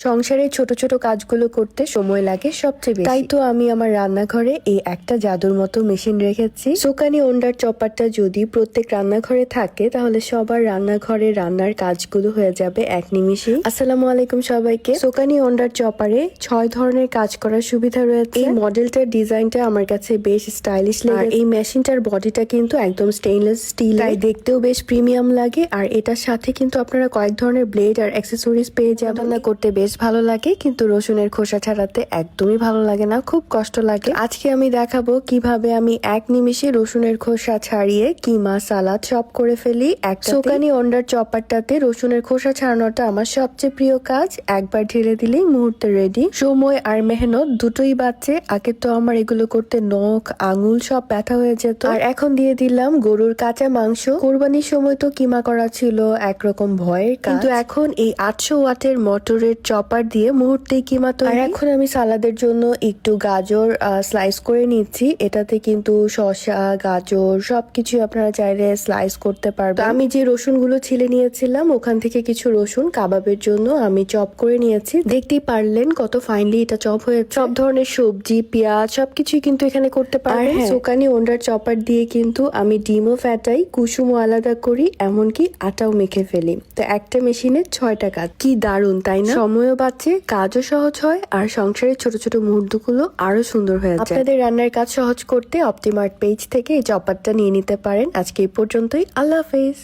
সংসারের ছোট ছোট কাজগুলো করতে সময় লাগে সবচেয়ে বেশি। তাই তো আমি আমার রান্নাঘরে এই একটা জাদুর মতো মেশিন রেখেছি। সোকানি ওন্ডার চপারটা যদি প্রত্যেক রান্নাঘরে থাকে তাহলে সবার রান্নাঘরে রান্নার কাজগুলো হয়ে যাবে এক নিমিষেই। আসসালামু আলাইকুম সবাইকে। সোকানি ওন্ডার চপারে 6 ধরনের কাজ করার সুবিধা রয়েছে। এই মডেলটার ডিজাইনটা আমার কাছে বেশ স্টাইলিশ লাগে। আর এই মেশিনটার বডিটা কিন্তু একদম স্টেইনলেস স্টিল, তাই দেখতেও বেশ প্রিমিয়াম লাগে। আর এটার সাথে কিন্তু আপনারা কয়েক ধরনের ব্লেড আর অ্যাক্সেসরিজ পেয়ে যাবেন। রান্না করতে বেশ ভালো লাগে, কিন্তু রসুনের খোসা ছাড়াতে একদমই ভালো লাগে না, খুব কষ্ট লাগে। আজকে আমি দেখাবো কিভাবে আমি এক নিমিষে রসুনের খোসা ছাড়িয়ে কিমা সালাদ সব করে ফেলি। সোকানি ওন্ডার চপারটাতে রসুনের খোসা ছাড়ানোটা আমার সবচেয়ে প্রিয় কাজ। একবার ঢেলে দিলেই মুহূর্তে রেডি। সময় আর মেহনত দুটোই বাঁচে। আগে তো আমার এগুলো করতে নখ আঙুল সব ব্যথা হয়ে যেত। আর এখন দিয়ে দিলাম গরুর কাঁচা মাংস। কোরবানির সময় তো কিমা করা ছিল একরকম ভয়ের কাজ, কিন্তু এখন এই 800 ওয়াটের মোটরের চপার দিয়ে মুহূর্তেই কিমা তৈরি। আর এখন আমি সালাদের জন্য একটু গাজর স্লাইস করে নিচ্ছি। এটাতে কিন্তু শসা গাজর সবকিছু আপনারা চাইলে স্লাইস করতে পারবেন। আমি যে রসুনগুলো ছিলে নিয়েছিলাম ওখান থেকে কিছু রসুন কাবাবের জন্য আমি চপ করে নিয়েছি। দেখতেই পারলেন কত ফাইনলি এটা চপ হয়েছে। সব ধরনের সবজি পেঁয়াজ সবকিছুই কিন্তু এখানে করতে পারবেন। সোকানি ওন্ডার চপার দিয়ে কিন্তু আমি ডিমও ফ্যাটাই, কুসুমও আলাদা করি, এমনকি আটাও মেখে ফেলি। তো একটা মেশিনে 6টা কাজ, কি দারুণ তাই না? সময়ও বাঁচে, কাজও সহজ হয়, আর সংসারের ছোট ছোট মুহূর্তগুলো আরো সুন্দর হয়ে যায়। আপনাদের রান্নার কাজ সহজ করতে অপটিমার্ট পেজ থেকে এই চপারটা নিয়ে নিতে পারেন। আজকে এই পর্যন্তই। আল্লাহ হাফেজ।